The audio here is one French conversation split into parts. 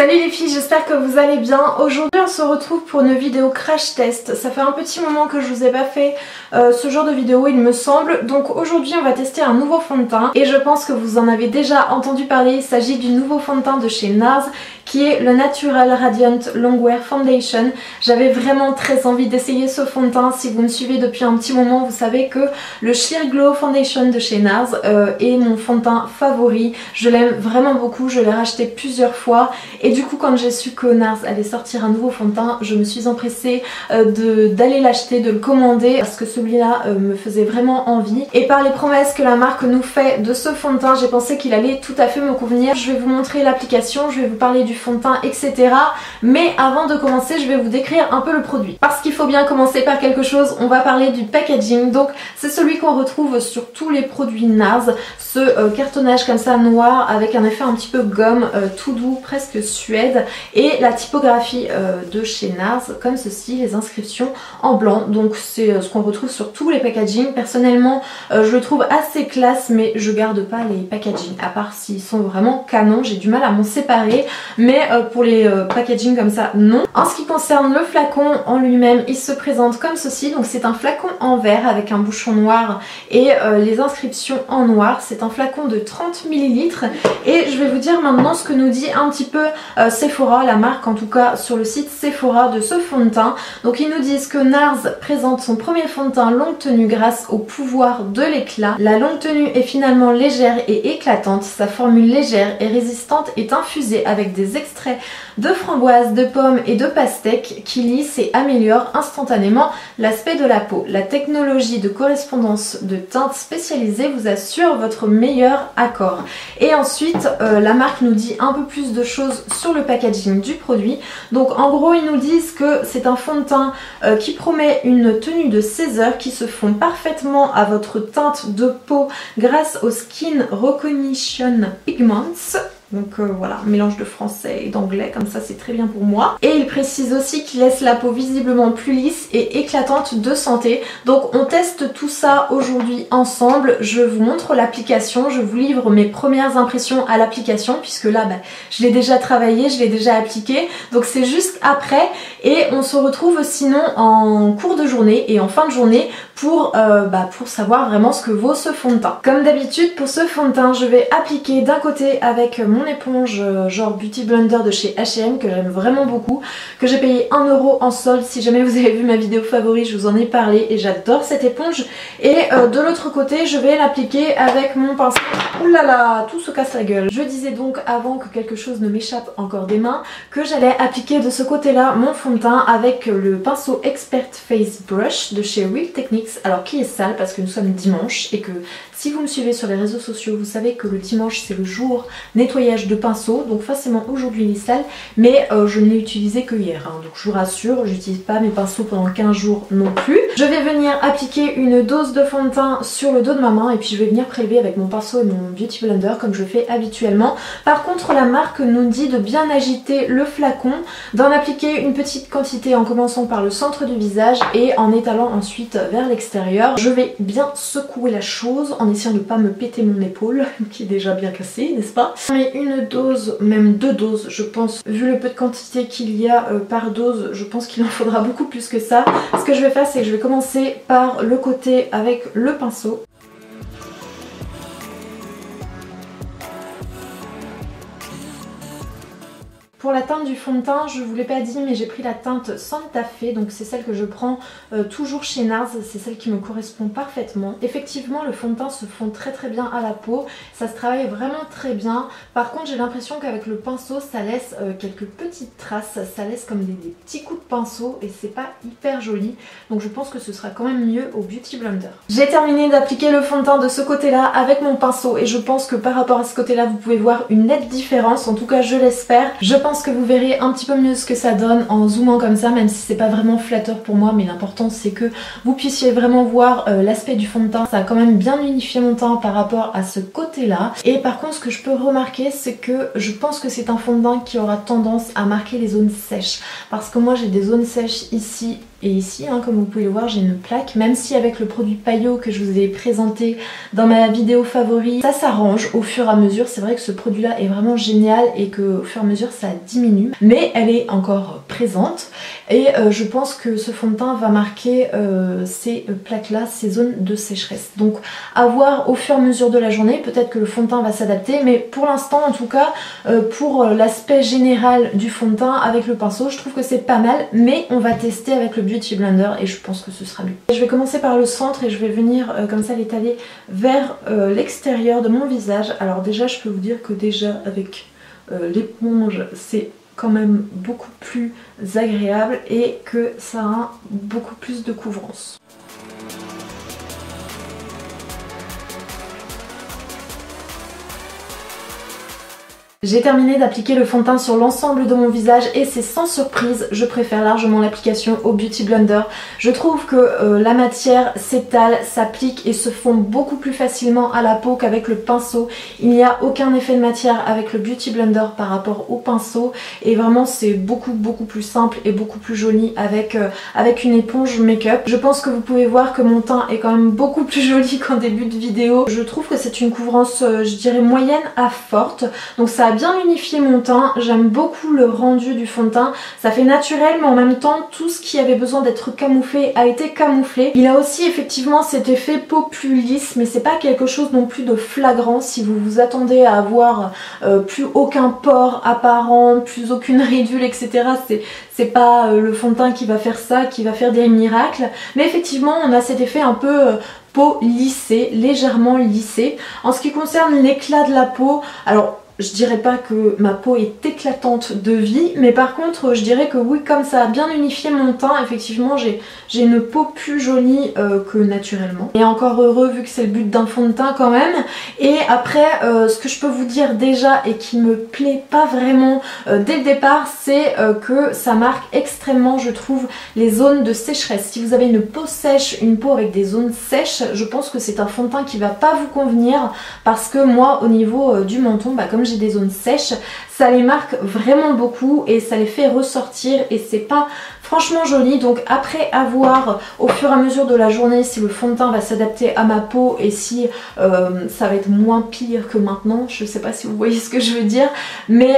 Salut les filles, j'espère que vous allez bien. Aujourd'hui on se retrouve pour une vidéo crash test. Ça fait un petit moment que je vous ai pas fait ce genre de vidéo il me semble. Donc aujourd'hui on va tester un nouveau fond de teint et je pense que vous en avez déjà entendu parler. Il s'agit du nouveau fond de teint de chez NARS qui est le Natural Radiant Longwear Foundation. J'avais vraiment très envie d'essayer ce fond de teint. Si vous me suivez depuis un petit moment, vous savez que le Sheer Glow Foundation de chez NARS est mon fond de teint favori. Je l'aime vraiment beaucoup, je l'ai racheté plusieurs fois. Et du coup quand j'ai su que NARS allait sortir un nouveau fond de teint, je me suis empressée d'aller l'acheter, de le commander parce que celui-là me faisait vraiment envie. Et par les promesses que la marque nous fait de ce fond de teint, j'ai pensé qu'il allait tout à fait me convenir. Je vais vous montrer l'application, je vais vous parler du fond de teint, etc. Mais avant de commencer, je vais vous décrire un peu le produit. Parce qu'il faut bien commencer par quelque chose, on va parler du packaging. Donc c'est celui qu'on retrouve sur tous les produits NARS. Ce cartonnage comme ça noir avec un effet un petit peu gomme, tout doux, presque suède, et la typographie de chez NARS comme ceci, les inscriptions en blanc. Donc c'est ce qu'on retrouve sur tous les packaging. Personnellement je le trouve assez classe, mais je garde pas les packaging à part s'ils sont vraiment canons. J'ai du mal à m'en séparer, mais pour les packaging comme ça non. En ce qui concerne le flacon en lui-même, il se présente comme ceci. Donc c'est un flacon en verre avec un bouchon noir et les inscriptions en noir. C'est un flacon de 30 ml et je vais vous dire maintenant ce que nous dit un petit peu Sephora, la marque en tout cas sur le site Sephora de ce fond de teint. Donc ils nous disent que NARS présente son premier fond de teint longue tenue grâce au pouvoir de l'éclat. La longue tenue est finalement légère et éclatante. Sa formule légère et résistante est infusée avec des extraits de framboise, de pommes et de pastèque qui lissent et améliorent instantanément l'aspect de la peau. La technologie de correspondance de teintes spécialisée vous assure votre meilleur accord. Et ensuite la marque nous dit un peu plus de choses sur le packaging du produit. Donc en gros ils nous disent que c'est un fond de teint qui promet une tenue de 16 heures qui se fond parfaitement à votre teinte de peau grâce au Skin Recognition Pigments. Donc voilà, mélange de français et d'anglais, comme ça c'est très bien pour moi. Et il précise aussi qu'il laisse la peau visiblement plus lisse et éclatante de santé. Donc on teste tout ça aujourd'hui ensemble. Je vous montre l'application, je vous livre mes premières impressions à l'application puisque là je l'ai déjà travaillé, je l'ai déjà appliqué. Donc c'est juste après et on se retrouve sinon en cours de journée et en fin de journée pour savoir vraiment ce que vaut ce fond de teint. Comme d'habitude pour ce fond de teint, je vais appliquer d'un côté avec mon éponge genre Beauty Blender de chez H&M que j'aime vraiment beaucoup, que j'ai payé 1 € en solde. Si jamais vous avez vu ma vidéo favorite, je vous en ai parlé et j'adore cette éponge. Et de l'autre côté je vais l'appliquer avec mon pinceau. Ouh là là, tout se casse la gueule. Je disais donc avant que quelque chose ne m'échappe encore des mains que j'allais appliquer de ce côté là mon fond de teint avec le pinceau Expert Face Brush de chez Real Techniques. Alors qui est sale parce que nous sommes dimanche et que si vous me suivez sur les réseaux sociaux, vous savez que le dimanche c'est le jour nettoyage de pinceau. Donc forcément aujourd'hui il est sale, mais je ne l'ai utilisé que hier. Donc je vous rassure, j'utilise pas mes pinceaux pendant 15 jours non plus. Je vais venir appliquer une dose de fond de teint sur le dos de ma main et puis je vais venir prélever avec mon pinceau et mon Beauty Blender comme je fais habituellement. Par contre la marque nous dit de bien agiter le flacon, d'en appliquer une petite quantité en commençant par le centre du visage et en étalant ensuite vers l'extérieur. Je vais bien secouer la chose en essayant de ne pas me péter mon épaule qui est déjà bien cassée, n'est-ce pas? Mais une dose, même 2 doses je pense, vu le peu de quantité qu'il y a par dose, je pense qu'il en faudra beaucoup plus que ça. Ce que je vais faire c'est que je vais commencer par le côté avec le pinceau. Pour la teinte du fond de teint, je vous l'ai pas dit mais j'ai pris la teinte Santa Fe, donc c'est celle que je prends toujours chez NARS, c'est celle qui me correspond parfaitement. Effectivement le fond de teint se fond très bien à la peau, ça se travaille vraiment très bien. Par contre j'ai l'impression qu'avec le pinceau ça laisse quelques petites traces, ça laisse comme des petits coups de pinceau et c'est pas hyper joli. Donc je pense que ce sera quand même mieux au Beauty Blender. J'ai terminé d'appliquer le fond de teint de ce côté là avec mon pinceau et je pense que par rapport à ce côté là vous pouvez voir une nette différence, en tout cas je l'espère. Je pense que vous verrez un petit peu mieux ce que ça donne en zoomant comme ça, même si c'est pas vraiment flatteur pour moi, mais l'important c'est que vous puissiez vraiment voir l'aspect du fond de teint. Ça a quand même bien unifié mon teint par rapport à ce côté là. Et par contre ce que je peux remarquer c'est que je pense que c'est un fond de teint qui aura tendance à marquer les zones sèches, parce que moi j'ai des zones sèches ici Et ici, hein, comme vous pouvez le voir, j'ai une plaque, même si avec le produit Paillot que je vous ai présenté dans ma vidéo favori, ça s'arrange au fur et à mesure. C'est vrai que ce produit là est vraiment génial et qu'au fur et à mesure ça diminue, mais elle est encore présente et je pense que ce fond de teint va marquer ces plaques là, ces zones de sécheresse. Donc à voir au fur et à mesure de la journée, peut-être que le fond de teint va s'adapter, mais pour l'instant en tout cas, pour l'aspect général du fond de teint avec le pinceau, je trouve que c'est pas mal, mais on va tester avec le Beauty Blender et je pense que ce sera mieux. Je vais commencer par le centre et je vais venir comme ça l'étaler vers l'extérieur de mon visage. Alors déjà je peux vous dire que déjà avec l'éponge c'est quand même beaucoup plus agréable et que ça a beaucoup plus de couvrance. J'ai terminé d'appliquer le fond de teint sur l'ensemble de mon visage et c'est sans surprise, je préfère largement l'application au Beauty Blender. Je trouve que la matière s'étale, s'applique et se fond beaucoup plus facilement à la peau qu'avec le pinceau. Il n'y a aucun effet de matière avec le Beauty Blender par rapport au pinceau et vraiment c'est beaucoup plus simple et beaucoup plus joli avec une éponge make-up. Je pense que vous pouvez voir que mon teint est quand même beaucoup plus joli qu'en début de vidéo. Je trouve que c'est une couvrance, je dirais moyenne à forte, donc ça a bien unifié mon teint. J'aime beaucoup le rendu du fond de teint, ça fait naturel mais en même temps tout ce qui avait besoin d'être camouflé a été camouflé. Il a aussi effectivement cet effet peau plus lisse, mais c'est pas quelque chose non plus de flagrant. Si vous vous attendez à avoir plus aucun pore apparent, plus aucune ridule etc, c'est pas le fond de teint qui va faire ça, qui va faire des miracles, mais effectivement on a cet effet un peu peau lissée, légèrement lissée. En ce qui concerne l'éclat de la peau, alors je dirais pas que ma peau est éclatante de vie, mais par contre je dirais que oui, comme ça a bien unifié mon teint, effectivement j'ai une peau plus jolie que naturellement. Et encore heureux vu que c'est le but d'un fond de teint quand même. Et après ce que je peux vous dire déjà et qui me plaît pas vraiment dès le départ, c'est que ça marque extrêmement, je trouve, les zones de sécheresse. Si vous avez une peau sèche, une peau avec des zones sèches, je pense que c'est un fond de teint qui va pas vous convenir, parce que moi au niveau du menton, bah, comme j'ai des zones sèches, ça les marque vraiment beaucoup et ça les fait ressortir et c'est pas franchement joli. Donc après à voir au fur et à mesure de la journée si le fond de teint va s'adapter à ma peau et si ça va être moins pire que maintenant. Je sais pas si vous voyez ce que je veux dire, mais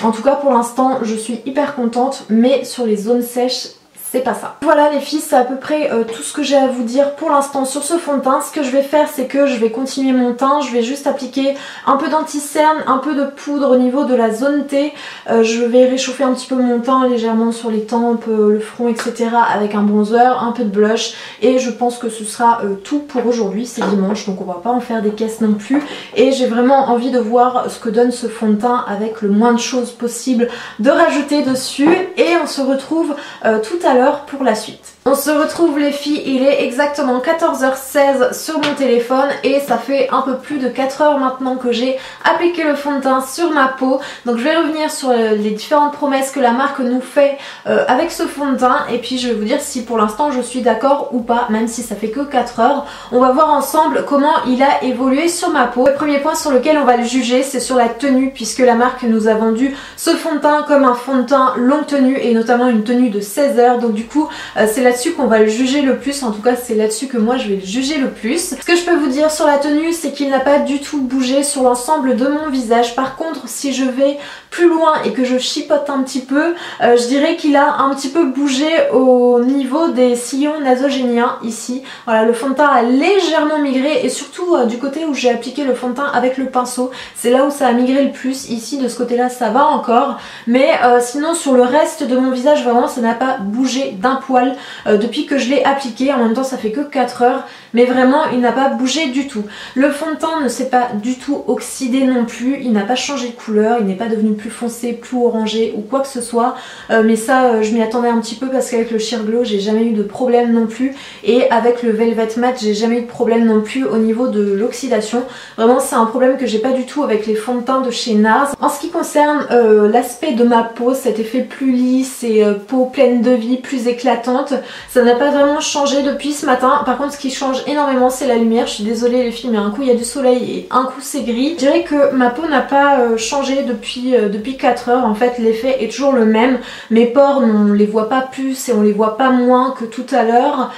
en tout cas pour l'instant je suis hyper contente, mais sur les zones sèches c'est pas ça. Voilà les filles, c'est à peu près tout ce que j'ai à vous dire pour l'instant sur ce fond de teint. Ce que je vais faire, c'est que je vais continuer mon teint. Je vais juste appliquer un peu d'anti-cerne, un peu de poudre au niveau de la zone T. Je vais réchauffer un petit peu mon teint légèrement sur les tempes, le front, etc. avec un bronzer, un peu de blush. Et je pense que ce sera tout pour aujourd'hui. C'est dimanche, donc on va pas en faire des caisses non plus. Et j'ai vraiment envie de voir ce que donne ce fond de teint avec le moins de choses possible de rajouter dessus. Et on se retrouve tout à l'heure pour la suite. On se retrouve les filles, il est exactement 14h16 sur mon téléphone et ça fait un peu plus de 4 heures maintenant que j'ai appliqué le fond de teint sur ma peau. Donc je vais revenir sur les différentes promesses que la marque nous fait avec ce fond de teint et puis je vais vous dire si pour l'instant je suis d'accord ou pas, même si ça fait que 4 heures. On va voir ensemble comment il a évolué sur ma peau. Le premier point sur lequel on va le juger, c'est sur la tenue, puisque la marque nous a vendu ce fond de teint comme un fond de teint longue tenue et notamment une tenue de 16 heures. Donc du coup c'est là-dessus qu'on va le juger le plus, en tout cas c'est là-dessus que moi je vais le juger le plus. Ce que je peux vous dire sur la tenue, c'est qu'il n'a pas du tout bougé sur l'ensemble de mon visage. Par contre si je vais plus loin et que je chipote un petit peu, je dirais qu'il a un petit peu bougé au niveau des sillons nasogéniens ici. Voilà, le fond de teint a légèrement migré et surtout du côté où j'ai appliqué le fond de teint avec le pinceau, c'est là où ça a migré le plus. Ici de ce côté là ça va encore, mais sinon sur le reste de mon visage vraiment ça n'a pas bougé d'un poil depuis que je l'ai appliqué. En même temps ça fait que 4 heures, mais vraiment il n'a pas bougé du tout. Le fond de teint ne s'est pas du tout oxydé non plus, il n'a pas changé de couleur, il n'est pas devenu plus foncé, plus orangé ou quoi que ce soit, mais ça je m'y attendais un petit peu parce qu'avec le Sheer Glow j'ai jamais eu de problème non plus, et avec le Velvet Matte j'ai jamais eu de problème non plus au niveau de l'oxydation. Vraiment c'est un problème que j'ai pas du tout avec les fonds de teint de chez NARS. En ce qui concerne l'aspect de ma peau, cet effet plus lisse et peau pleine de vie, plus éclatante, ça n'a pas vraiment changé depuis ce matin. Par contre ce qui change énormément c'est la lumière. Je suis désolée les filles, mais un coup il y a du soleil et un coup c'est gris. Je dirais que ma peau n'a pas changé depuis depuis 4 heures. En fait l'effet est toujours le même, mes pores on les voit pas plus et on les voit pas moins que tout à l'heure.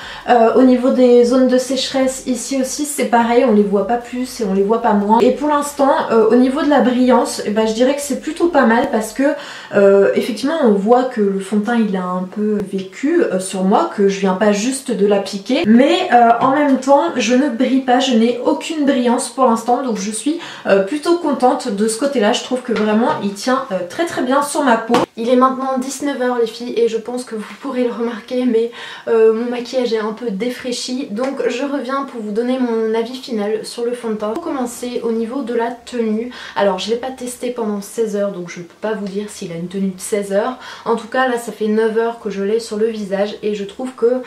Au niveau des zones de sécheresse ici aussi c'est pareil, on les voit pas plus et on les voit pas moins. Et pour l'instant au niveau de la brillance, je dirais que c'est plutôt pas mal parce que effectivement on voit que le fond de teint il a un peu vécu sur moi, que je viens pas juste de l'appliquer, mais en même temps je ne brille pas, je n'ai aucune brillance pour l'instant, donc je suis plutôt contente de ce côté là. Je trouve que vraiment il tient très très bien sur ma peau. Il est maintenant 19 h les filles et je pense que vous pourrez le remarquer, mais mon maquillage est un peu défraîchi, donc je reviens pour vous donner mon avis final sur le fond de teint. Pour commencer, au niveau de la tenue, alors je l'ai pas testé pendant 16 heures, donc je ne peux pas vous dire s'il a une tenue de 16 heures. En tout cas là ça fait 9 heures que je l'ai sur le visage et je trouve que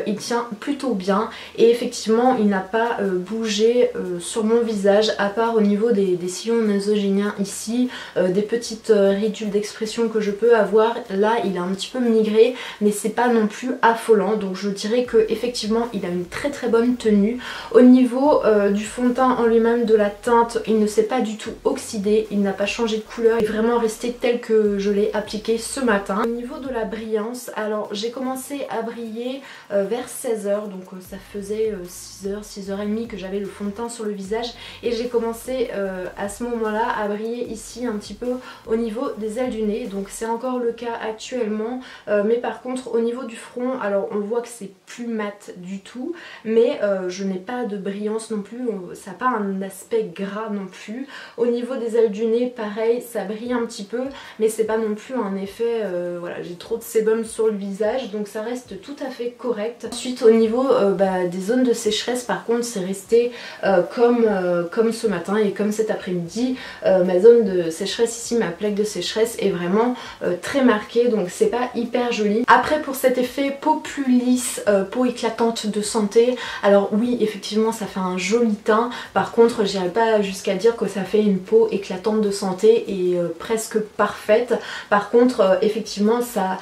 il tient plutôt bien, et effectivement il n'a pas bougé sur mon visage, à part au niveau des sillons nasogéniens ici, des petites ridules d'expression que je peux avoir. Là il est un petit peu migré, mais c'est pas non plus affolant, donc je dirais que effectivement il a une très très bonne tenue. Au niveau du fond de teint en lui-même, de la teinte, il ne s'est pas du tout oxydé, il n'a pas changé de couleur, il est vraiment resté tel que je l'ai appliqué ce matin. Au niveau de la brillance, alors j'ai commencé à briller vers 16 h, donc ça faisait 6 h, 6h30 que j'avais le fond de teint sur le visage, et j'ai commencé à ce moment-là à briller ici un petit peu au niveau des ailes du nez, donc c'est encore le cas actuellement, mais par contre au niveau du front, alors on voit que c'est plus mat du tout, mais je n'ai pas de brillance non plus, ça n'a pas un aspect gras non plus. Au niveau des ailes du nez pareil, ça brille un petit peu, mais c'est pas non plus un effet, voilà, j'ai trop de sébum sur le visage, donc ça reste tout à fait correct. Ensuite au niveau des zones de sécheresse, par contre c'est resté comme ce matin et comme cet après-midi. Ma zone de sécheresse ici, ma plaque de sécheresse est vraiment très marquée, donc c'est pas hyper joli. Après pour cet effet peau plus lisse, peau éclatante de santé, alors oui effectivement ça fait un joli teint, par contre j'irai pas jusqu'à dire que ça fait une peau éclatante de santé et presque parfaite. Par contre effectivement ça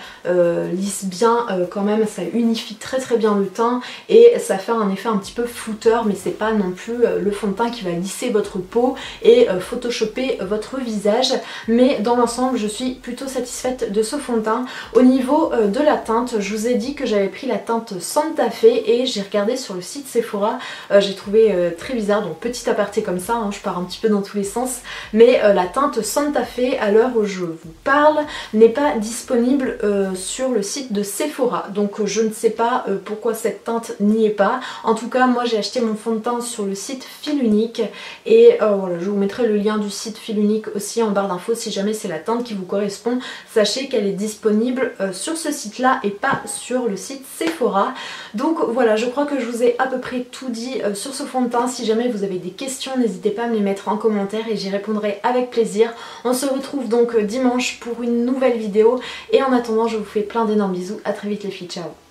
lisse bien quand même, ça unifie très très bien le teint et ça fait un effet un petit peu flouteur, mais c'est pas non plus le fond de teint qui va lisser votre peau et photoshopper votre visage. Mais dans l'ensemble je suis plutôt satisfaite de ce fond de teint. Au niveau de la teinte, je vous ai dit que j'avais pris la teinte Santa Fe et j'ai regardé sur le site Sephora, j'ai trouvé très bizarre, donc petit aparté comme ça, hein, je pars un petit peu dans tous les sens, mais la teinte Santa Fe à l'heure où je vous parle n'est pas disponible sur le site de Sephora, donc je ne sais pas pourquoi cette teinte n'y est pas. En tout cas moi j'ai acheté mon fond de teint sur le site Fil Unique et voilà, je vous mettrai le lien du site Fil Unique aussi en barre d'infos si jamais c'est la teinte qui vous correspond. Sachez qu'elle est disponible sur ce site là et pas sur le site Sephora. Donc voilà, je crois que je vous ai à peu près tout dit sur ce fond de teint. Si jamais vous avez des questions, n'hésitez pas à me les mettre en commentaire et j'y répondrai avec plaisir. On se retrouve donc dimanche pour une nouvelle vidéo et en attendant je vous fais plein d'énormes bisous, à très vite les filles, ciao.